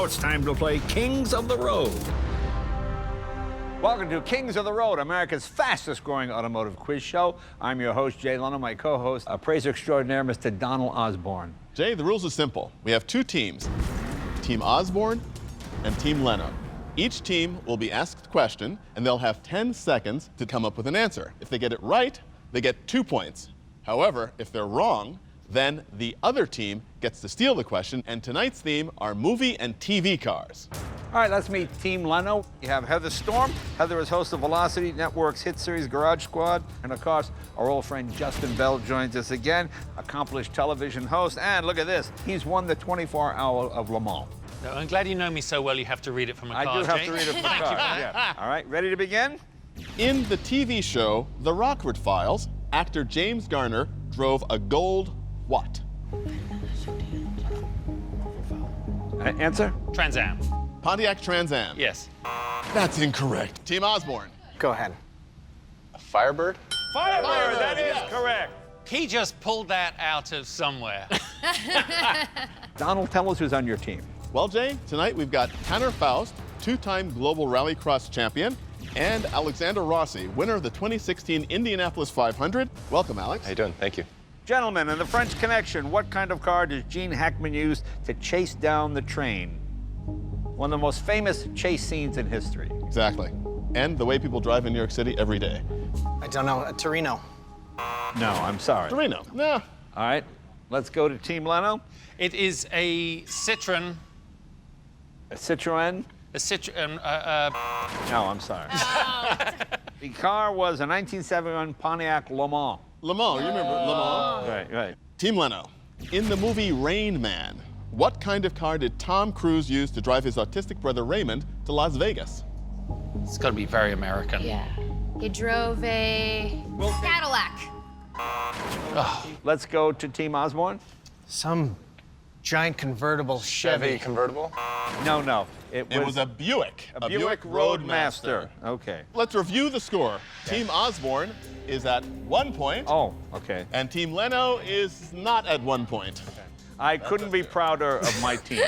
it's time to play Kings of the Road. Welcome to Kings of the Road, America's fastest growing automotive quiz show. I'm your host, Jay Leno, my co-host, appraiser extraordinaire, Mr. Donald Osborne. Jay, the rules are simple. We have two teams, Team Osborne and Team Leno. Each team will be asked a question, and they'll have 10 seconds to come up with an answer. If they get it right, they get 2 points. However, if they're wrong, then the other team gets to steal the question, and tonight's theme are movie and TV cars. All right, let's meet Team Leno. You have Heather Storm. Heather is host of Velocity Network's hit series Garage Squad. And of course, our old friend Justin Bell joins us again, accomplished television host. And look at this, he's won the 24-hour of Le Mans. No, I'm glad you know me so well you have to read it from a card, I do have Jay. to read it from a card, yeah. All right, ready to begin? In the TV show The Rockford Files, actor James Garner drove a gold what? Answer? Trans Am. Pontiac Trans Am. Yes. That's incorrect. Team Osborne. Go ahead. A Firebird? Firebird, that is yes. correct. He just pulled that out of somewhere. Donald, tell us who's on your team. Well, Jay, tonight we've got Tanner Faust, two-time global rallycross champion, and Alexander Rossi, winner of the 2016 Indianapolis 500. Welcome, Alex. How you doing? Thank you. Gentlemen, in the French Connection, what kind of car does Gene Hackman use to chase down the train? One of the most famous chase scenes in history. Exactly. And the way people drive in New York City every day. I don't know. A Torino. No, I'm sorry. Torino. Nah. All right, let's go to Team Leno. It is a Citroen. A Citroen? A Citroen. No, I'm sorry. The car was a 1971 Pontiac Le Mans. Le Mans, you remember Le Mans? Right, right. Team Leno. In the movie Rain Man, what kind of car did Tom Cruise use to drive his autistic brother Raymond to Las Vegas? It's got to be very American. Yeah. He drove a Cadillac. Let's go to Team Osborne. Some giant convertible Chevy. convertible? No, no. It was a Buick. a Buick Roadmaster. Okay. Let's review the score. Team Osborne is at 1 point, Oh, okay. and Team Leno is not at 1 point. I couldn't be prouder of my team.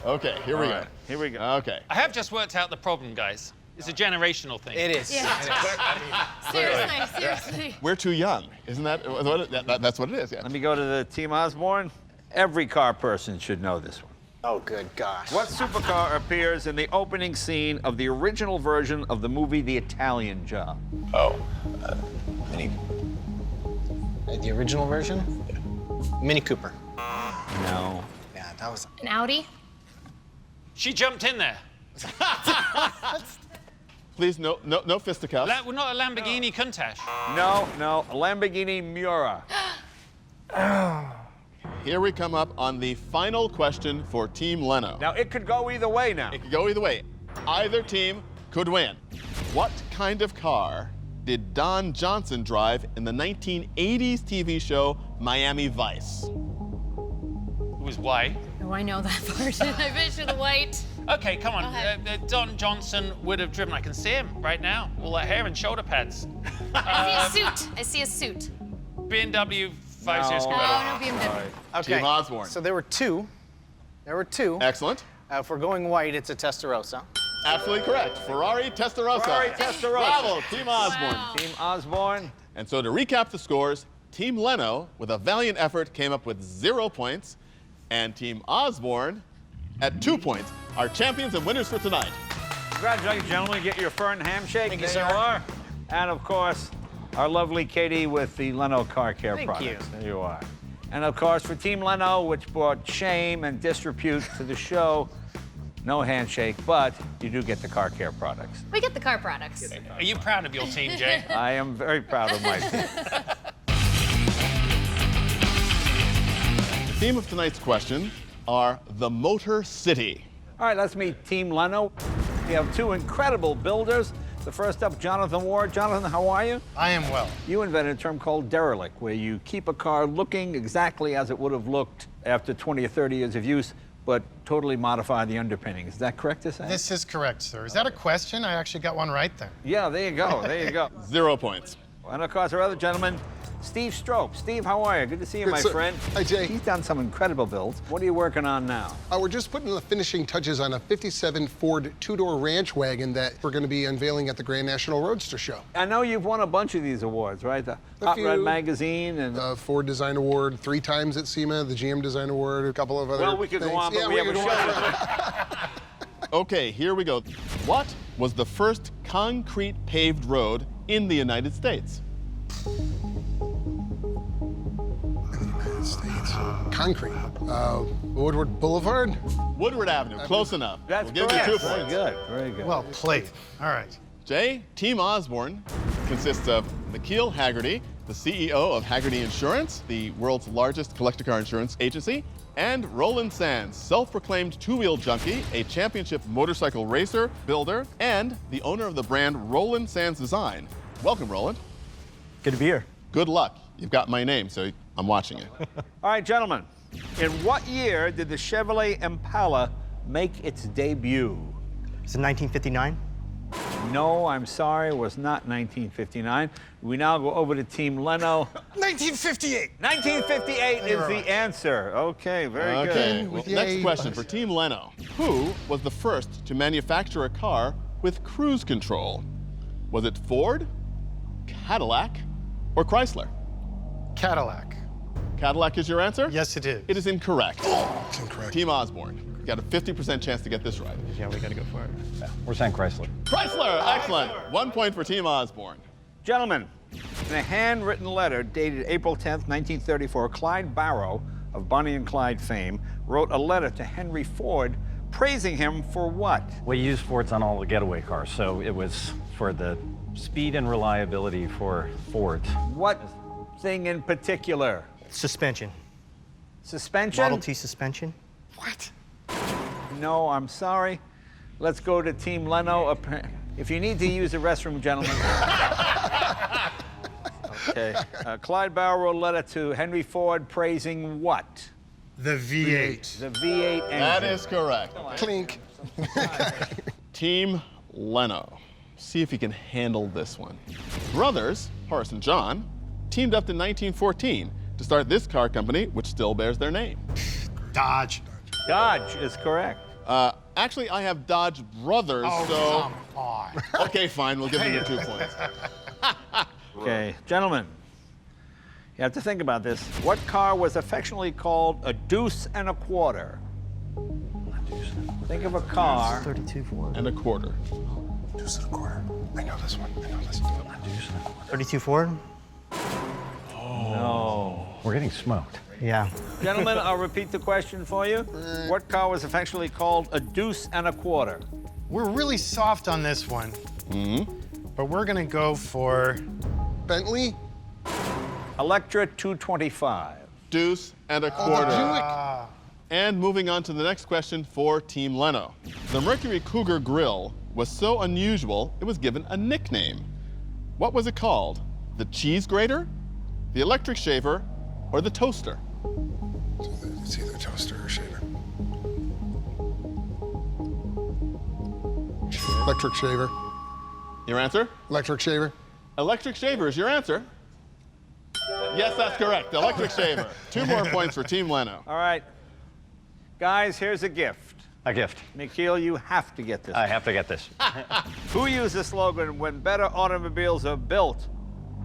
Okay, here we All go. right, here we go. Okay. I have just worked out the problem, guys. It's a generational thing. It is. Yeah. Seriously. We're too young. Isn't that what that's what it is, yeah. Let me go to the Team Osborne. Every car person should know this one. Oh, good gosh. What supercar appears in the opening scene of the original version of the movie The Italian Job? Oh, Mini. The original version? Mini Cooper. No. Yeah, that was. An Audi? She jumped in there. Please, no fisticuffs. Well, not a Lamborghini Countach. No, no. A Lamborghini Miura. Here we come up on the final question for Team Leno. Now, it could go either way now. It could go either way. Either team could win. What kind of car did Don Johnson drive in the 1980s TV show Miami Vice? It was white. Oh, I know that part. I picture the white. Okay, come on. Go ahead. Don Johnson would have driven. I can see him right now. All that hair and shoulder pads. I see a suit. I see a suit. BMW 5 Series Oh, convertible. no BMW. Okay. Team Osborne. So there were two. Excellent. If we're going white, it's a Testarossa. Absolutely correct. Ferrari Testarossa. Ferrari Testarossa. Bravo, Team Osborne. Wow. Team Osborne. And so to recap the scores, Team Leno, with a valiant effort, came up with 0 points, and Team Osborne at 2 points. Our champions and winners for tonight. Congratulations, gentlemen. Get your firm handshake. Thank you, There sir. you are. And of course, our lovely Katie with the Leno Car Care Thank products. you. There you are. And of course, for Team Leno, which brought shame and disrepute to the show, no handshake, but you do get the car care products. We get the car products. Are you proud of your team, Jay? I am very proud of my team. The theme of tonight's question are the Motor City. All right, let's meet Team Leno. We have two incredible builders. The first up, Jonathan Ward. Jonathan, how are you? I am well. You invented a term called derelict, where you keep a car looking exactly as it would have looked after 20 or 30 years of use, but totally modify the underpinnings. Is that correct to say? This is correct, sir. Is that a question? I actually got one right there. Yeah, there you go. There you go. 0 points. And of course, our other gentleman, Steve Strope. Steve, how are you? Good to see you, Good, my sir. friend. Hi, Jay. He's done some incredible builds. What are you working on now? We're just putting the finishing touches on a 57 Ford two-door ranch wagon that we're going to be unveiling at the Grand National Roadster Show. I know you've won a bunch of these awards, right? The A Hot Rod few. Magazine and... The Ford Design Award 3 times at SEMA, the GM Design Award, a couple of other well, we could things. go on, but Yeah, we have a could go show. on. Okay, here we go. What was the first concrete paved road in the United States? States. Concrete. Woodward Boulevard. Woodward Avenue, close enough. That's we'll give correct. you 2 Very points. good, very good. Well played. All right. Jay, Team Osborne consists of McKeel Haggerty, the CEO of Haggerty Insurance, the world's largest collector car insurance agency, and Roland Sands, self-proclaimed two-wheel junkie, a championship motorcycle racer, builder, and the owner of the brand Roland Sands Design. Welcome, Roland. Good to be here. Good luck. You've got my name, so I'm watching it. All right, gentlemen. In what year did the Chevrolet Impala make its debut? Is it 1959? No, I'm sorry, it was not 1959. We now go over to Team Leno. 1958. 1958 is right. the answer. Okay, very Okay, good. well, Yay. next question for Team Leno. Who was the first to manufacture a car with cruise control? Was it Ford, Cadillac, or Chrysler? Cadillac. Cadillac is your answer? Yes, it is. It is incorrect. It's incorrect. Team Osborne, you got a 50% chance to get this right. Yeah, we got to go for it. Yeah, we're saying Chrysler. Chrysler, excellent. 1 point for Team Osborne. Gentlemen, in a handwritten letter dated April 10th, 1934, Clyde Barrow of Bonnie and Clyde fame wrote a letter to Henry Ford praising him for what? We use Fords on all the getaway cars, so it was for the speed and reliability for Fords. What thing in particular? Suspension. Suspension? Model T suspension. What? No, I'm sorry. Let's go to Team Leno. If you need to use the restroom, gentlemen. Okay. Clyde Barrow wrote a letter to Henry Ford praising what? The V8. The V8 engine. That is correct. Clink. Team Leno. See if you can handle this one. Brothers, Horace and John, teamed up in 1914 to start this car company, which still bears their name. Dodge. Dodge is correct. Actually, I have Dodge Brothers, Oh, so... come on. Okay, fine, we'll give them the 2 points. Okay, gentlemen, you have to think about this. What car was affectionately called a deuce and a quarter? Think of a car. 32 Ford. And a quarter. Deuce and a quarter. I know this one. I know this one. 32 Ford? No. We're getting smoked. Yeah. Gentlemen, I'll repeat the question for you. What car was affectionately called a deuce and a quarter? We're really soft on this one. But we're going to go for Bentley. Electra 225. Deuce and a The quarter. Buick. And moving on to the next question for Team Leno. The Mercury Cougar grill was so unusual, it was given a nickname. What was it called? The cheese grater, the electric shaver, or the toaster? It's either toaster or shaver. Electric shaver. Your answer? Electric shaver. Electric shaver is your answer. Yes, that's correct. Electric shaver. 2 more points for Team Leno. All right. Guys, here's a gift. A gift. Nikhil, you have to get this. I have to get this. Who used the slogan, when better automobiles are built,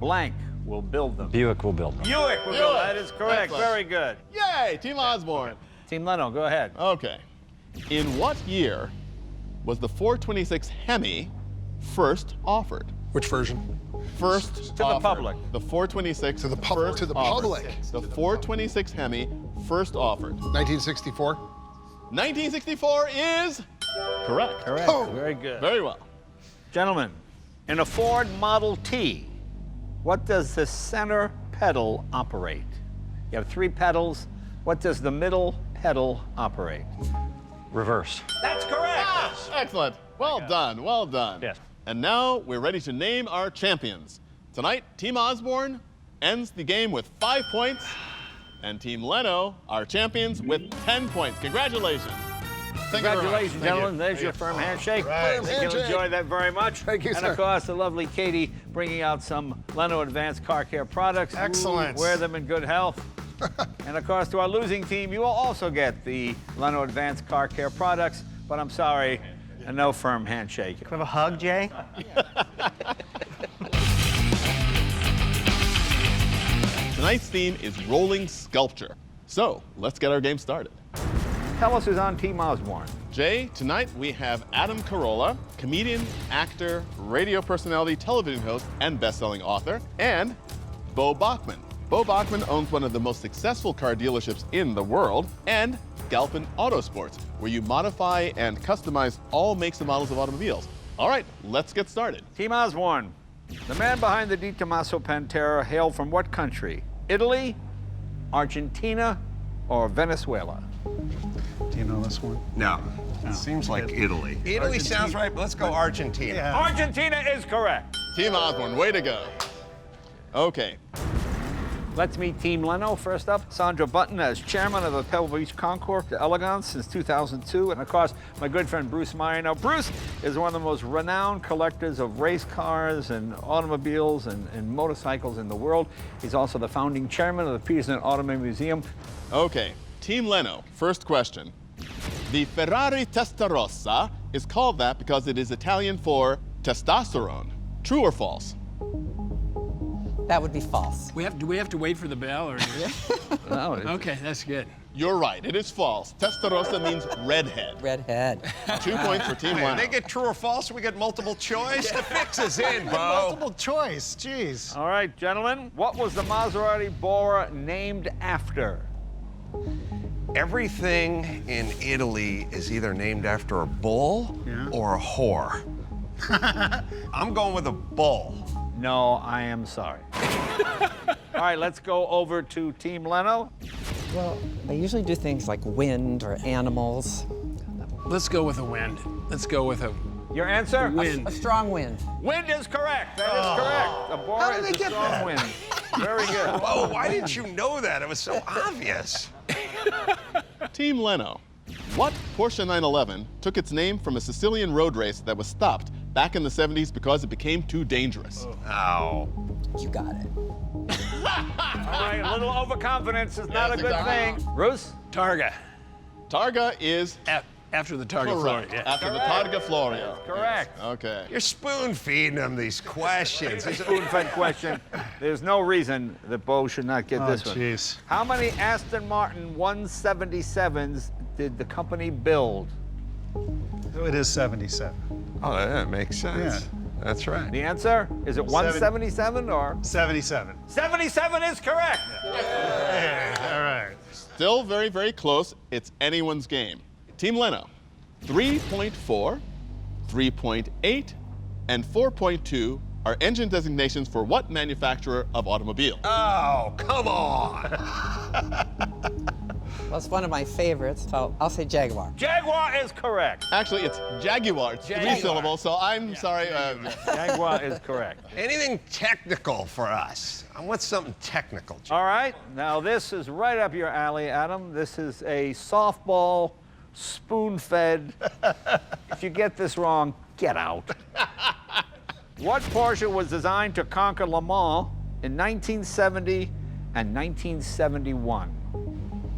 blank will build them? Buick will build them. Buick will build them. That is correct. Excellent. Very good. Yay, Team Osborne. Team Leno, go ahead. Okay. In what year was the 426 Hemi first offered? Which version? First To the offered. public. The 426 To the pub- first to the offered. public. The 426 Hemi first offered. 1964. 1964 is correct. Correct. Oh. Very good. Very well. Gentlemen, in a Ford Model T, what does the center pedal operate? You have 3 pedals. What does the middle pedal operate? Reverse. That's correct. Excellent. Well done. Well done. Yes. And now we're ready to name our champions. Tonight, Team Osborne ends the game with 5 points, and Team Leno, our champions, with 10 points. Congratulations. Congratulations, gentlemen. There's your firm handshake. Firm I think you'll handshake. enjoy that very much. Thank you, and sir. of course, the lovely Katie bringing out some Leno Advanced Car Care products. Excellent. Wear them in good health. And of course, to our losing team, you will also get the Leno Advanced Car Care products, but I'm sorry, a no firm handshake. Can we have a hug, Jay? Tonight's theme is rolling sculpture. So let's get our game started. Tell us who's on Team Osborne. Jay, tonight we have Adam Carolla, comedian, actor, radio personality, television host, and best-selling author, and Bo Bachman. Bo Bachman owns one of the most successful car dealerships in the world, and Galpin Autosports, where you modify and customize all makes and models of automobiles. All right, let's get started. Team Osborne, the man behind the Di Tommaso Pantera hailed from what country? Italy, Argentina, or Venezuela? Do you know this one? No. It seems like Italy. Italy sounds right, but let's go Argentina. Argentina is correct. Team Osborne, way to go. Okay, Let's meet Team Leno. First up, Sandra Button as chairman of the Pebble Beach Concours d'Elegance since 2002. And of course, my good friend Bruce Meyer. Now, Bruce is one of the most renowned collectors of race cars and automobiles and motorcycles in the world. He's also the founding chairman of the Peterson Automotive Museum. okay. Team Leno, first question. The Ferrari Testarossa is called that because it is Italian for testosterone. True or false? That would be false. Do we have to wait for the bell or? No, Okay, that's good. You're right, it is false. Testarossa means redhead. Redhead. 2 points for Team Leno. They get true or false, we get multiple choice. The fix is in, Bo. Multiple choice, jeez. All right, gentlemen, what was the Maserati Bora named after? Everything in Italy is either named after a bull or a whore. I'm going with a bull. No, I am sorry. All right, let's go over to Team Leno. Well, they usually do things like wind or animals. Let's go with a wind. Let's go with a Your answer? wind. A strong wind. Wind is correct. That is correct. The Bora is a strong wind. Very good. Oh, why didn't you know that? It was so obvious. Team Leno. What Porsche 911 took its name from a Sicilian road race that was stopped back in the 70s because it became too dangerous? Oh. You got it. All right, a little overconfidence is not a good thing. Bruce? Targa. Targa is After the Targa correct. Florio. After the Targa Florio. Correct. Yes, okay. You're spoon feeding them these questions. Spoon-fed question. There's no reason that Bo should not get this one. Jeez. How many Aston Martin 177s did the company build? It is 77. Oh, that makes sense. Yeah. That's right. The answer, is it 177 or? 77. 77 is correct. All right. Still very, very close. It's anyone's game. Team Leno. 3.4, 3.8, and 4.2 are engine designations for what manufacturer of automobile? Oh, come on. Well, it's one of my favorites, so I'll say Jaguar. Jaguar is correct. Actually, it's Jaguar. It's Jaguar. 3 syllables, so I'm sorry. Jaguar is correct. Anything technical for us? I want something technical. All right, now this is right up your alley, Adam. This is a softball, spoon-fed. If you get this wrong, get out. What Porsche was designed to conquer Le Mans in 1970 and 1971?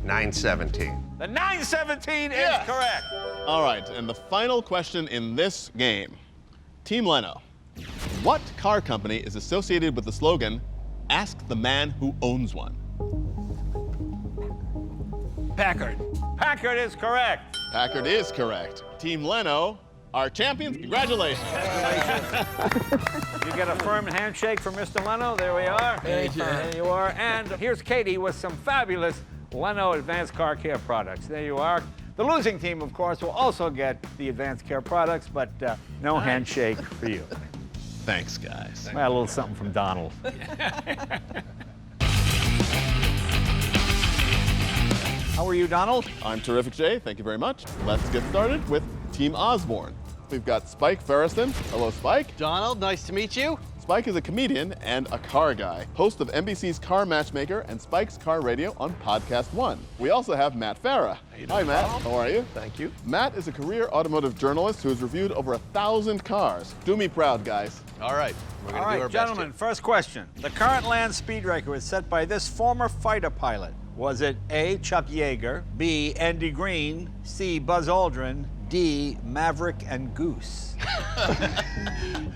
917. The 917 Yes. is correct. All right, and the final question in this game. Team Leno. What car company is associated with the slogan, "Ask the man who owns one"? Packard. Packard is correct. Packard is correct. Team Leno, our champions, congratulations. You get a firm handshake from Mr. Leno. There we are. Very firm. There you are. And here's Katie with some fabulous Leno Advanced Car Care products. There you are. The losing team, of course, will also get the Advanced Care products, but no handshake for you. Thanks, guys. I had a little something from Donald. How are you, Donald? I'm terrific, Jay. Thank you very much. Let's get started with Team Osborne. We've got Spike Ferriston. Hello, Spike. Donald, nice to meet you. Spike is a comedian and a car guy, host of NBC's Car Matchmaker and Spike's Car Radio on Podcast One. We also have Matt Farah. Hi, Matt. How are you? Thank you. Matt is a career automotive journalist who has reviewed over 1,000 cars. Do me proud, guys. All right. We're going to do our gentlemen, best. first question. The current land speed record was set by this former fighter pilot. Was it A, Chuck Yeager, B, Andy Green, C, Buzz Aldrin, D, Maverick and Goose?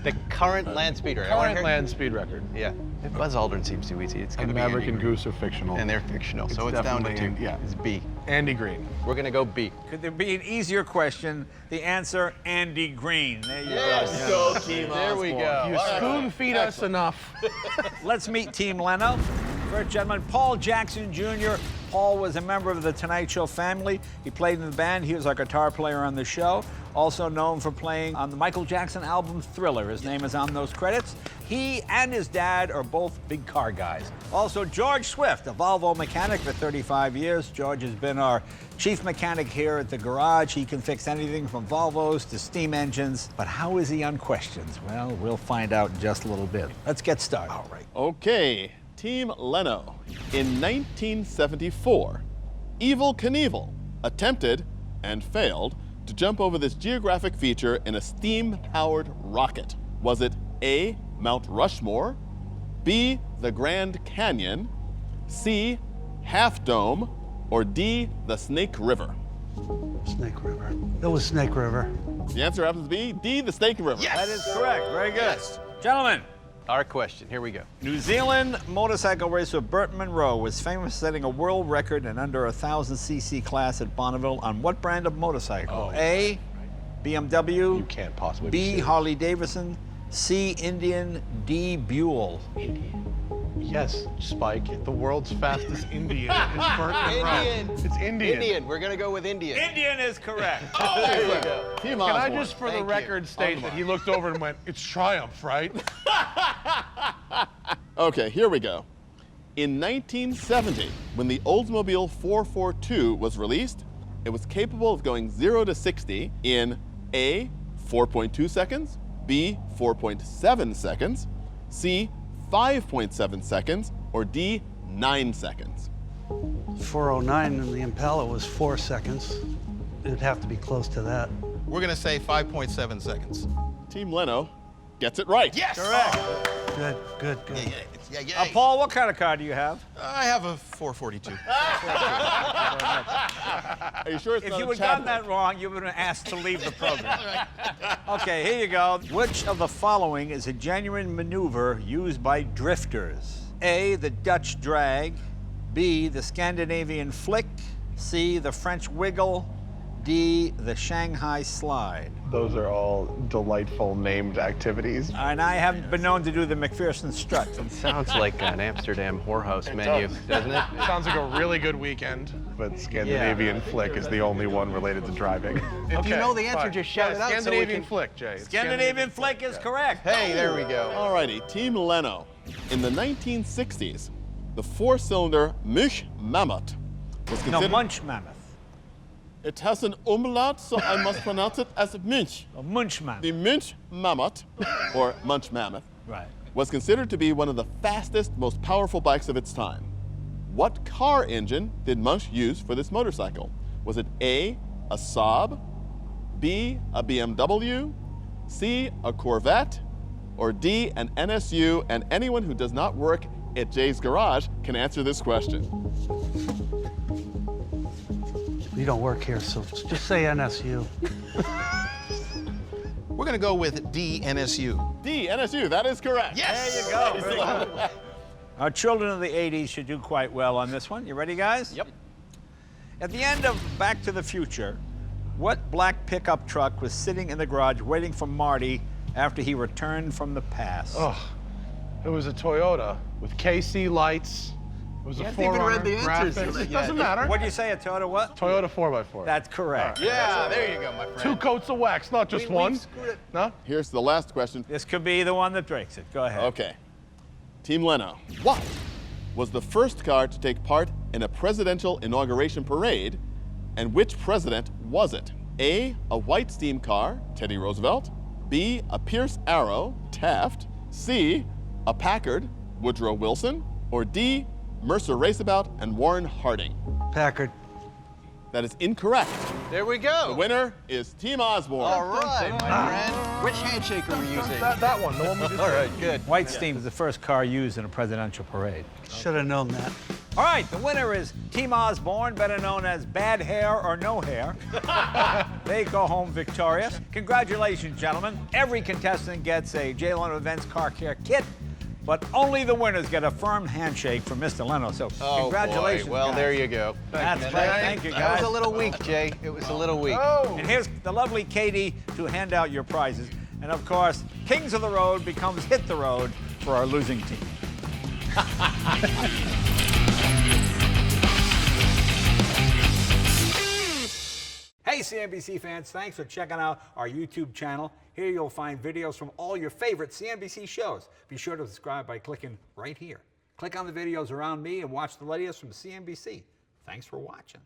The current land speed record. Current land speed record. Yeah. Buzz Aldrin seems too easy. It's going to be Maverick Andy and Green. Goose are fictional. And they're fictional, so it's down to definitely two. Andy- yeah. It's B. Andy Green. We're going to go B. Could there be an easier question? The answer, Andy Green. There you Go, Team There we Osborne. go. You spoon feed us enough. Let's meet Team Leno. First gentleman, Paul Jackson Jr. Paul was a member of the Tonight Show family. He played in the band. He was a guitar player on the show. Also known for playing on the Michael Jackson album Thriller. His name is on those credits. He and his dad are both big car guys. Also, George Swift, a Volvo mechanic for 35 years. George has been our chief mechanic here at the garage. He can fix anything from Volvos to steam engines. But how is he on questions? Well, we'll find out in just a little bit. Let's get started. All right. Okay, Team Leno. In 1974, Evel Knievel attempted and failed to jump over this geographic feature in a steam-powered rocket. Was it A, Mount Rushmore, B, the Grand Canyon, C, Half Dome, or D, the Snake River? Snake River. It was Snake River. The answer happens to be D, the Snake River. Yes! That is correct. Very good. Yes. Gentlemen, Our question. Here we go. New Zealand motorcycle racer Burt Munro was famous for setting a world record in under 1,000cc class at Bonneville on what brand of motorcycle? A, BMW, You can't possibly B, be Harley Davidson, C, Indian, D, Buell. Yes, Spike. The world's fastest Indian is Burt Munro. Indian. It's Indian. Indian. We're going to go with Indian. Indian is correct. There we go. Team Can I Osborne. just, for the Thank you. record, state that he looked over and went, "It's Triumph, right?" Okay, here we go. In 1970, when the Oldsmobile 442 was released, it was capable of going 0 to 60 in A, 4.2 seconds, B, 4.7 seconds, C, 5.7 seconds, or D, 9 seconds. 409 and the Impala was 4 seconds. It'd have to be close to that. We're going to say 5.7 seconds. Team Leno gets it right. Yes! Correct. Good, good, good. Yeah. Paul, what kind of car do you have? I have a 442. Are you sure it's If not you a had gotten Chadwick? that wrong, you would have been asked to leave the program. Okay, here you go. Which of the following is a genuine maneuver used by drifters? A, the Dutch drag, B, the Scandinavian flick, C, the French wiggle, D, the Shanghai slide. Those are all delightful named activities. And I haven't been known to do the McPherson strut. Sounds like an Amsterdam whorehouse menu, doesn't it? Sounds like a really good weekend. But Scandinavian flick is the only one related to driving. If you know the answer, just shout it out so we Scandinavian can- flick, Jay. It's Scandinavian flick is correct. Hey, there we go. Alrighty, Team Leno. In the 1960s, the four-cylinder Munch Mammoth was No, considered... Munch Mammoth. It has an umlaut, so I must pronounce it as Munch. A Munch Mammoth. The Munch Mammoth, or Munch Mammoth, Right. was considered to be one of the fastest, most powerful bikes of its time. What car engine did Munch use for this motorcycle? Was it A, a Saab, B, a BMW, C, a Corvette, or D, an NSU? And anyone who does not work at Jay's Garage can answer this question. You don't work here, so just say NSU. We're going to go with D, NSU. D, NSU, that is correct. Yes! There you go. Very good. Our children of the 80s should do quite well on this one. You ready, guys? Yep. At the end of Back to the Future, what black pickup truck was sitting in the garage waiting for Marty after he returned from the past? Oh, it was a Toyota with KC lights. It was a hasn't even read the answers graphics. to that It yet. doesn't matter. What do you say, a Toyota what? Toyota 4x4. That's correct. Yeah, there you go, my friend. 2 coats of wax, not just one. No? Here's the last question. This could be the one that breaks it. Go ahead. Okay. Team Leno. What was the first car to take part in a presidential inauguration parade, and which president was it? A, a white steam car, Teddy Roosevelt. B, a Pierce Arrow, Taft. C, a Packard, Woodrow Wilson, or D, Mercer Raceabout and Warren Harding? Packard. That is incorrect. There we go. The winner is Team Osborne. All right, my friend. Which handshake are we using? That one, the one we just All right, good. White Steam is the first car used in a presidential parade. Should have known that. All right, the winner is Team Osborne, better known as Bad Hair or No Hair. They go home victorious. Congratulations, gentlemen. Every contestant gets a Jay Leno Events car care kit, but only the winners get a firm handshake from Mr. Leno. So congratulations, Boy. Well, guys. there you go. That's right. Thank you, guys. That was a little weak, Jay. It was a little weak. And here's the lovely Katie to hand out your prizes. And of course, Kings of the Road becomes Hit the Road for our losing team. Hey, CNBC fans, thanks for checking out our YouTube channel. Here you'll find videos from all your favorite CNBC shows. Be sure to subscribe by clicking right here. Click on the videos around me and watch the latest from CNBC. Thanks for watching.